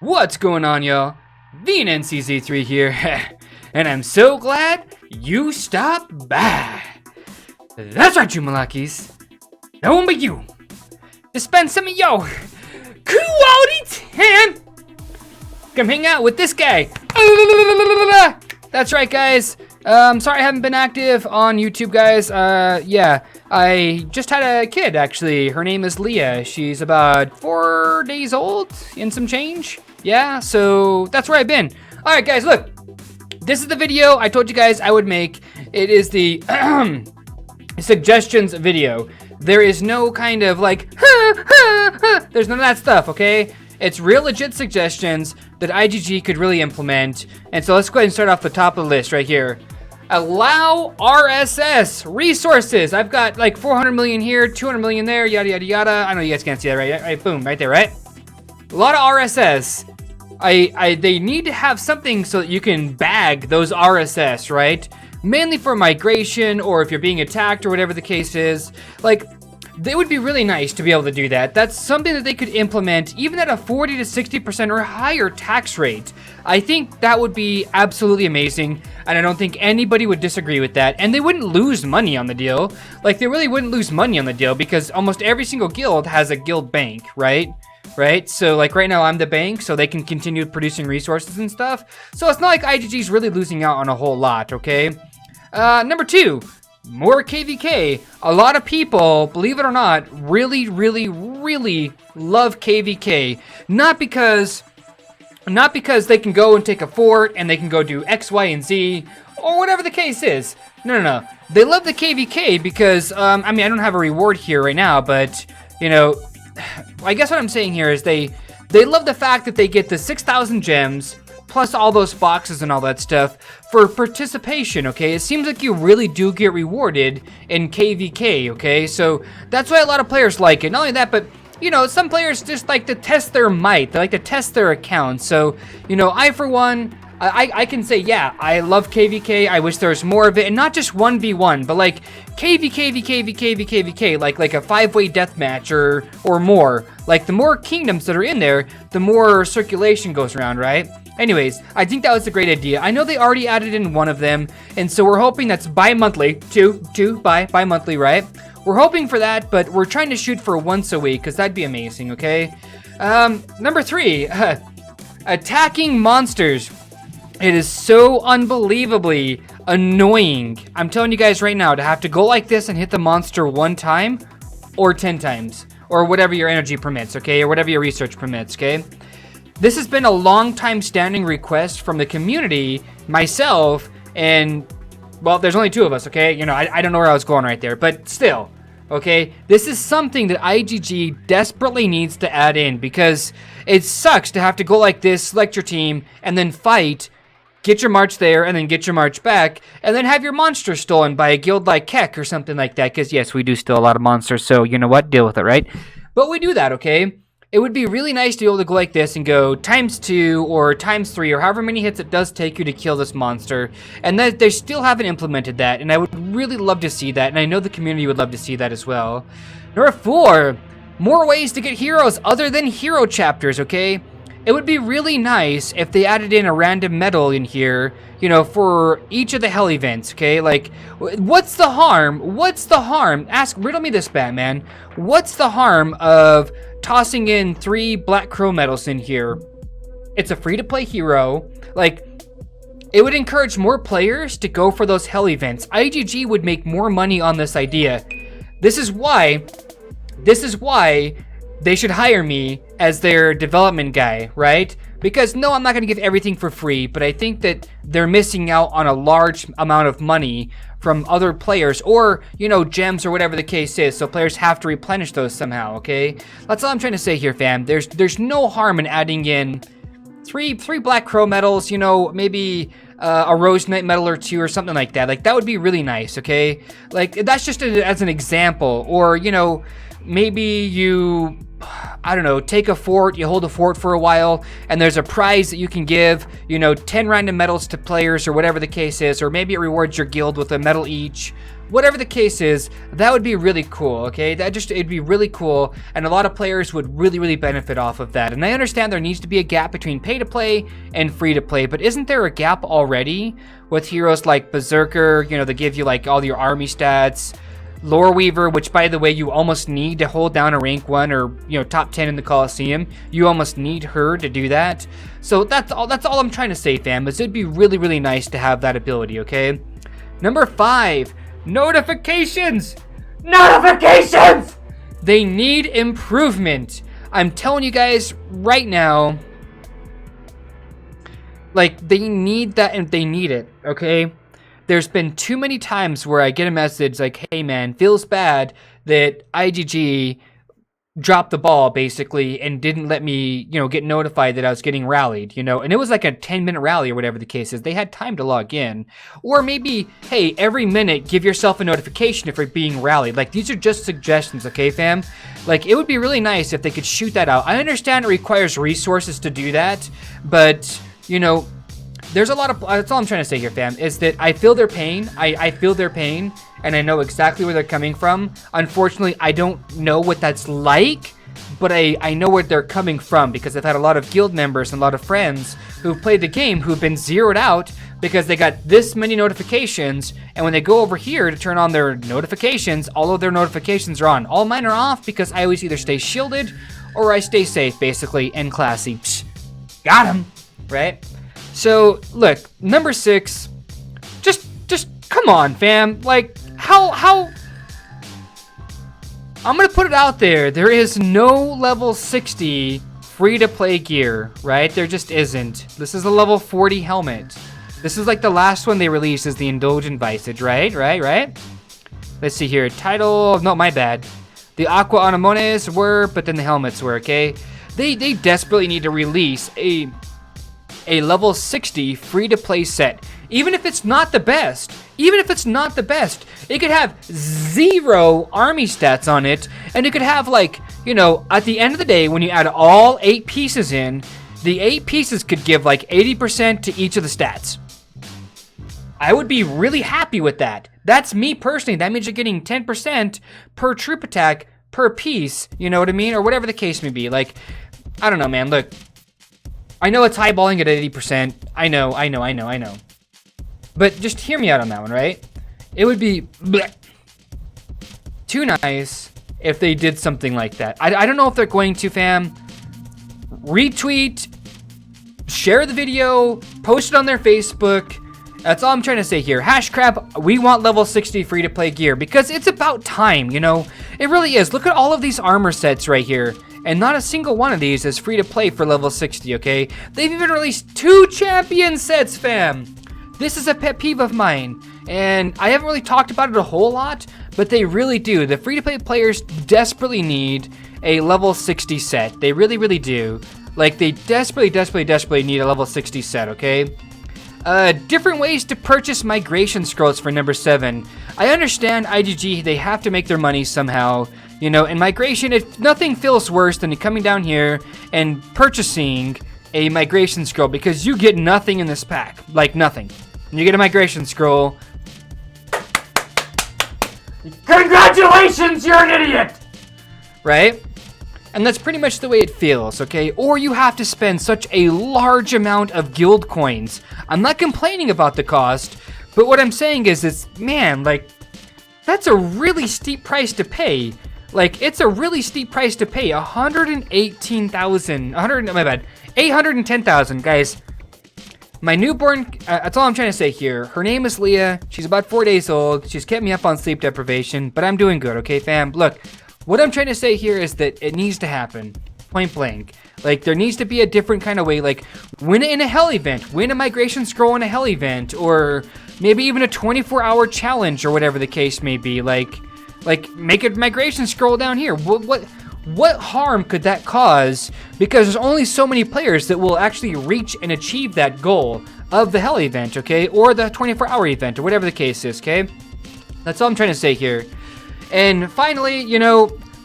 What's going on, y'all? VNNCZ3 here, and I'm so glad you stopped by. That's right, you Malakis. No one but you to spend some of your quality time. Come hang out with this guy. That's right, guys. Sorry I haven't been active on YouTube, guys. Yeah, I just had a kid, actually. Her name is Leah. She's about 4 days old and some change. Yeah, so that's where I've been. All right, guys, look. This is the video I told you guys I would make. It is the suggestions video. There is no kind of like, there's none of that stuff, okay? It's real legit suggestions that IGG could really implement. And so let's go ahead and start off the top of the list right here. Allow RSS resources. I've got like 400 million here, 200 million there, yada, yada, yada. I know you guys can't see that, right? Right, boom, right there, right? A lot of RSS. They need to have something so that you can bag those RSS, right? Mainly for migration or if you're being attacked or whatever the case is. Like, they would be really nice to be able to do that. That's something that they could implement even at a 40 to 60% or higher tax rate. I think that would be absolutely amazing, and I don't think anybody would disagree with that. And they wouldn't lose money on the deal. Like, they really wouldn't lose money on the deal because almost every single guild has a guild bank, right? Right? So like right now I'm the bank, so they can continue producing resources and stuff. So it's not like IGG's really losing out on a whole lot, okay? Number 2. More KVK. A lot of people, believe it or not, really love KVK. Not because they can go and take a fort and they can go do X, Y, and Z, or whatever the case is. No. They love the KVK because, I mean, I don't have a reward here right now, but, you know, I guess what I'm saying here is they love the fact that they get the 6,000 gems, plus all those boxes and all that stuff for participation, okay? It seems like you really do get rewarded in KVK, okay? So that's why a lot of players like it. Not only that, but, you know, some players just like to test their might. They like to test their account. So, you know, I, for one, I can say, yeah, I love KVK. I wish there was more of it. And not just 1v1, but like KVK, like a 5-way deathmatch or more. Like, the more kingdoms that are in there, the more circulation goes around, right? Anyways, I think that was a great idea. I know they already added in one of them, and so we're hoping that's bi-monthly. Bi-monthly, right? We're hoping for that, but we're trying to shoot for once a week, because that'd be amazing, okay? Number 3, attacking monsters. It is so unbelievably annoying. I'm telling you guys right now, to have to go like this and hit the monster 1 time, or 10 times, or whatever your energy permits, okay? Or whatever your research permits, okay? This has been a long time standing request from the community, myself, and, well, there's only 2 of us, okay? You know, I don't know where I was going right there, but still, okay? This is something that IGG desperately needs to add in because it sucks to have to go like this, select your team, and then fight, get your march there, and then get your march back, and then have your monster stolen by a guild like Keck or something like that, because yes, we do steal a lot of monsters, so you know what? Deal with it, right? But we do that, okay? It would be really nice to be able to go like this and go ×2 or ×3 or however many hits it does take you to kill this monster. And that they still haven't implemented that, and I would really love to see that, and I know the community would love to see that as well. Number 4, more ways to get heroes other than hero chapters, okay? It would be really nice if they added in a random medal in here, you know, for each of the hell events, okay? Like, what's the harm? Riddle me this, Batman. What's the harm of tossing in 3 Black Crow medals in here? It's a free-to-play hero. Like, it would encourage more players to go for those hell events. IGG would make more money on this idea. This is why they should hire me as their development guy, right? Because no, I'm not going to give everything for free, but I think that they're missing out on a large amount of money from other players, or, you know, gems or whatever the case is, so players have to replenish those somehow, okay? That's all I'm trying to say here, fam. There's no harm in adding in three Black Crow medals, you know, maybe a Rose Knight medal or 2 or something like that. Like, that would be really nice, okay? Like, that's just as an example. Or, you know, maybe you I don't know, take a fort, you hold a fort for a while, and there's a prize that you can give, 10 random medals to players or whatever the case is, or maybe it rewards your guild with a medal each. Whatever the case is, that would be really cool, okay? It'd be really cool, and a lot of players would really, really benefit off of that. And I understand there needs to be a gap between pay-to-play and free-to-play, but isn't there a gap already with heroes like Berserker, they give you, like, all your army stats, Lore Weaver, which, by the way, you almost need to hold down a rank 1 or, top 10 in the Coliseum. You almost need her to do that. So that's all I'm trying to say, fam, is it'd be really, really nice to have that ability, okay? Number 5. Notifications! Notifications! They need improvement. I'm telling you guys right now, like, they need that and they need it, okay? There's been too many times where I get a message like, hey man, feels bad that IGG dropped the ball basically and didn't let me, get notified that I was getting rallied, and it was like a 10-minute rally or whatever the case is. They had time to log in. Or maybe, hey, every minute give yourself a notification if you're being rallied. Like, these are just suggestions, okay, fam? Like, it would be really nice if they could shoot that out. I understand it requires resources to do that, but, there's a lot of, that's all I'm trying to say here, fam, is that I feel their pain. I feel their pain, and I know exactly where they're coming from. Unfortunately, I don't know what that's like, but I know where they're coming from because I've had a lot of guild members and a lot of friends who've played the game who've been zeroed out because they got this many notifications, and when they go over here to turn on their notifications, all of their notifications are on. All mine are off because I always either stay shielded or I stay safe, basically, and classy. Psh, got him, right? So, look, number 6, just come on, fam. Like, how, I'm gonna put it out there. There is no level 60 free-to-play gear, right? There just isn't. This is a level 40 helmet. This is like the last one they released is the Indulgent Visage, right? Let's see here. Title, no, my bad. The Aqua Anemones were, but then the helmets were, okay? They desperately need to release a level 60 free-to-play set. Even if it's not the best, it could have 0 army stats on it, and it could have, like, at the end of the day, when you add all 8 pieces in, the 8 pieces could give, like, 80% to each of the stats. I would be really happy with that. That's me personally. That means you're getting 10% per troop attack per piece, you know what I mean? Or whatever the case may be. Like, I don't know, man. Look, I know it's eyeballing at 80%. I know. But just hear me out on that one, right? It would be too nice if they did something like that. I don't know if they're going to, fam. Retweet, share the video, post it on their Facebook. That's all I'm trying to say here. Hashcrab, we want level 60 free-to-play gear because it's about time, It really is. Look at all of these armor sets right here. And not a single one of these is free to play for level 60, okay? They've even released 2 champion sets, fam! This is a pet peeve of mine, and I haven't really talked about it a whole lot, but they really do. The free-to-play players desperately need a level 60 set. They really, really do. Like, they desperately need a level 60 set, okay? Different ways to purchase migration scrolls for number 7. I understand IGG, they have to make their money somehow. In migration, nothing feels worse than coming down here and purchasing a migration scroll because you get nothing in this pack. Like, nothing. You get a migration scroll. Congratulations, you're an idiot! Right? And that's pretty much the way it feels, okay? Or you have to spend such a large amount of guild coins. I'm not complaining about the cost, but what I'm saying is, man, like, that's a really steep price to pay. Like, it's a really steep price to pay. 810,000, guys. My newborn, that's all I'm trying to say here. Her name is Leah. She's about 4 days old. She's kept me up on sleep deprivation, but I'm doing good, okay, fam? Look, what I'm trying to say here is that it needs to happen. Point blank. Like, there needs to be a different kind of way. Like, win it in a hell event. Win a migration scroll in a hell event. Or maybe even a 24-hour challenge or whatever the case may be. Like, make a migration scroll down here. What harm could that cause? Because there's only so many players that will actually reach and achieve that goal of the hell event, okay? Or the 24-hour event, or whatever the case is, okay? That's all I'm trying to say here. And finally,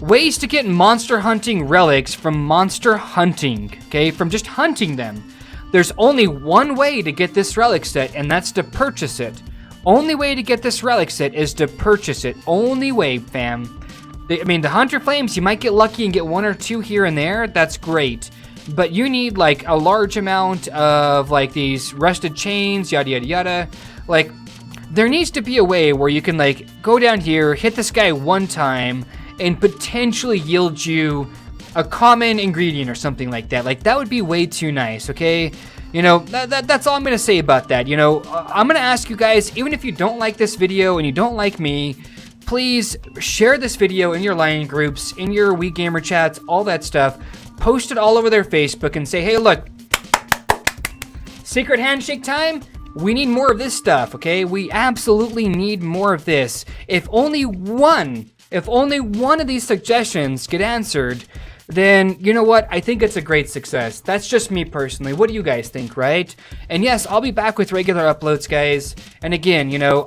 ways to get monster hunting relics from monster hunting, okay? From just hunting them. There's only one way to get this relic set, and that's to purchase it. Only way to get this relic set is to purchase it. Only way, fam. I mean, the Hunter Flames, you might get lucky and get 1 or 2 here and there. That's great. But you need, like, a large amount of, like, these rusted chains, yada, yada, yada. Like, there needs to be a way where you can, like, go down here, hit this guy 1 time, and potentially yield you a common ingredient or something like that. Like, that would be way too nice, okay? You know, that's all I'm gonna say about that. You know, I'm gonna ask you guys, even if you don't like this video and you don't like me, please share this video in your line groups, in your Wii Gamer chats, all that stuff. Post it all over their Facebook and say, hey, look, secret handshake time? We need more of this stuff, okay? We absolutely need more of this. If only one of these suggestions get answered, then you know what? I think it's a great success. That's just me personally. What do you guys think, right? And yes, I'll be back with regular uploads, guys. And again, you know,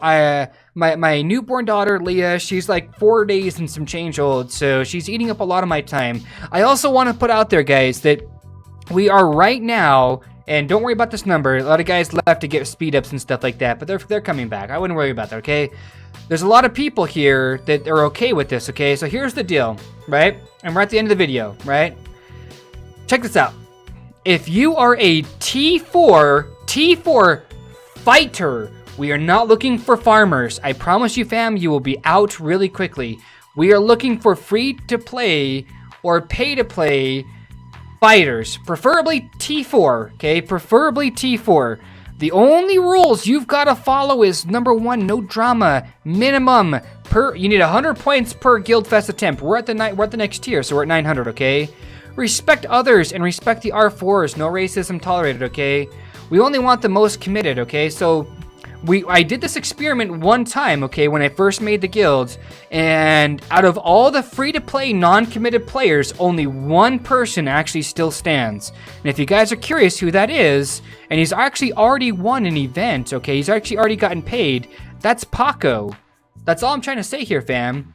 my newborn daughter, Leah, she's like 4 days and some change old, so she's eating up a lot of my time. I also want to put out there, guys, that we are right now, and don't worry about this number. A lot of guys left to get speed ups and stuff like that, but they're coming back. I wouldn't worry about that, okay? There's a lot of people here that are okay with this, okay? So here's the deal, right? And we're at the end of the video, right? Check this out. If you are a T4 fighter, we are not looking for farmers. I promise you, fam, you will be out really quickly. We are looking for free-to-play or pay-to-play fighters, preferably T4, okay? Preferably T4. The only rules you've got to follow is number 1, no drama. Minimum you need 100 points per Guild Fest attempt. We're at the next tier, so we're at 900, okay? Respect others and respect the R4s. No racism tolerated, okay? We only want the most committed, okay? So I did this experiment 1 time, okay, when I first made the guild, and out of all the free-to-play non-committed players, only 1 person actually still stands. And if you guys are curious who that is, and he's actually already won an event, okay, he's actually already gotten paid, that's Paco. That's all I'm trying to say here, fam.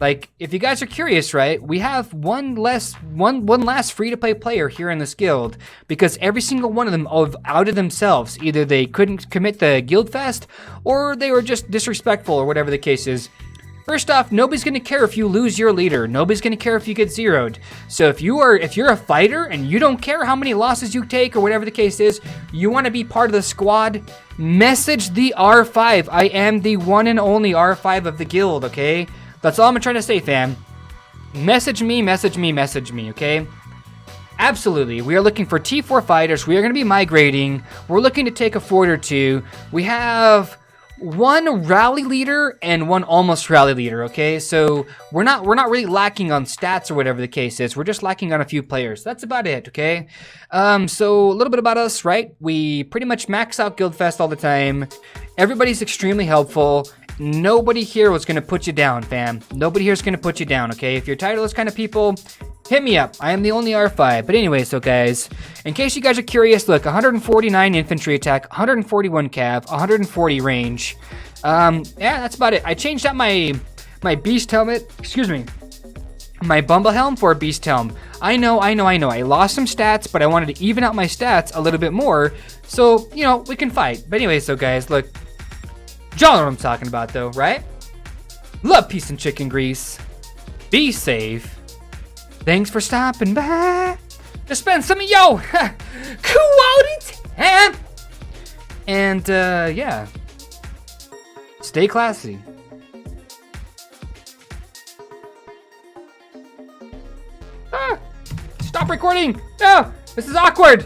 Like, if you guys are curious, right, we have one last free-to-play player here in this guild, because every single one of them outed themselves. Either they couldn't commit the guild fest, or they were just disrespectful, or whatever the case is. First off, nobody's gonna care if you lose your leader. Nobody's gonna care if you get zeroed. So if you're a fighter and you don't care how many losses you take or whatever the case is, you want to be part of the squad, message the R5. I am the one and only R5 of the guild, okay? That's all I'm trying to say, fam. Message me, okay? Absolutely. We are looking for T4 fighters. We are going to be migrating. We're looking to take a fort or 2. We have 1 rally leader and 1 almost rally leader, okay? So we're not really lacking on stats or whatever the case is. We're just lacking on a few players. That's about it, okay? So a little bit about us, right? We pretty much max out Guildfest all the time. Everybody's extremely helpful. Nobody here was going to put you down, fam. Nobody here is going to put you down, okay? If you're tired of those kind of people, hit me up. I am the only R5. But anyway, so guys, in case you guys are curious, look, 149 infantry attack, 141 cav, 140 range. Yeah, that's about it. I changed out my beast helmet, my Bumble Helm for a beast helm. I know. I lost some stats, but I wanted to even out my stats a little bit more, so, you know, we can fight. But anyway, so guys, look, y'all know what I'm talking about, though, right? Love, peace, and chicken grease. Be safe. Thanks for stopping by to spend some of your quality time. And, yeah. Stay classy. Stop recording. No, this is awkward.